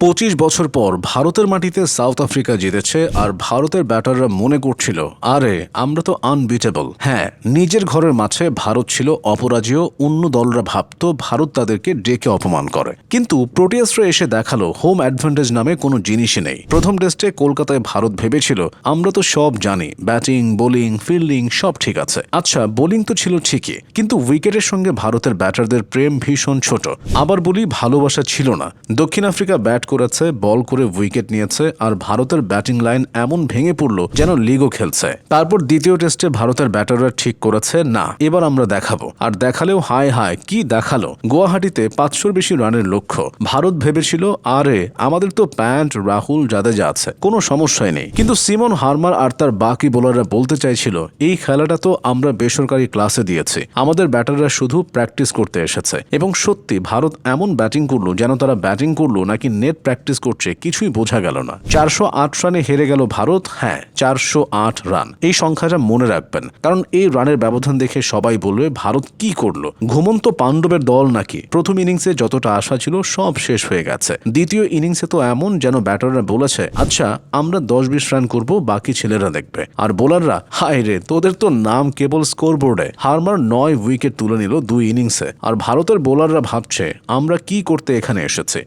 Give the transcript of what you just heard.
25 বছর পর ভারতের মাটিতে সাউথ আফ্রিকা জিতেছে আর ভারতের ব্যাটাররা মনে করছিল আরে আমরা তো আনবিটেবল। হ্যাঁ, নিজের ঘরের মাঠে ভারত ছিল অপরাজেয়। অন্য দলরা ভাবত ভারত তাদেরকে ডেকে অপমান করে, কিন্তু প্রোটিয়াসরা এসে দেখালো হোম অ্যাডভান্টেজ নামে কোনো জিনিসই নেই। প্রথম টেস্টে কলকাতায় ভারত ভেবেছিল আমরা তো সব জানি, ব্যাটিং বোলিং ফিল্ডিং সব ঠিক আছে। আচ্ছা, বোলিং তো ছিল ঠিকই, কিন্তু উইকেটের সঙ্গে ভারতের ব্যাটারদের প্রেম ভীষণ ছোট। আবার বলি, ভালোবাসা ছিল না। দক্ষিণ আফ্রিকা ব্যাট করেছে, বল করে উইকেট নিয়েছে, আর ভারতের ব্যাটিং লাইন এমন ভেঙে পড়ল যেন লিগও খেলছে। তারপর দ্বিতীয় টেস্টে ভারতের ব্যাটাররা ঠিক করেছে, না এবার আমরা দেখাবো। আর দেখালেও হায় হায় কি দেখালো। গুয়াহাটিতে 500-র বেশি রানের লক্ষ্য। ভারত ভেবেছিল আরে আমাদের তো প্যান্ট, রাহুল, জাদেজা আছে, কোনো সমস্যাই নেই। কিন্তু সিমন হার্মার আর তার বাকি বোলাররা বলতে চাইছিল এই খেলাটা তো আমরা বেসরকারি ক্লাসে দিয়েছি, আমাদের ব্যাটাররা শুধু প্র্যাকটিস করতে এসেছে। এবং সত্যি ভারত এমন ব্যাটিং করলো যেন তারা ব্যাটিং করলো নাকি নেট প্র্যাকটিস করছে কিছুই বোঝা গেল না। 408 রানে হেরে গেল ভারত। হ্যাঁ, 408 রান। এই সংখ্যাটা মনে রাখবেন, কারণ এই রানের ব্যবধান দেখে সবাই বলবে ভারত কি করলো, ঘুমন্ত পাণ্ডবের দল নাকি। প্রথম ইনিংসে যতটা আশা ছিল সব শেষ হয়ে গেছে। দ্বিতীয় ইনিংসে তো এমন যেন ব্যাটাররা বলেছে আচ্ছা আমরা 10-20 রান করব, বাকি ছেলেরা দেখবে। আর বোলাররা হায় রে, তোদের তো নাম কেবল স্কোরবোর্ডে। হার্মার 9 উইকেট তুলে নিল 2 ইনিংসে। আর ভারতের বোলাররা ভাবছে আমরা কি করতে এখানে এসেছে।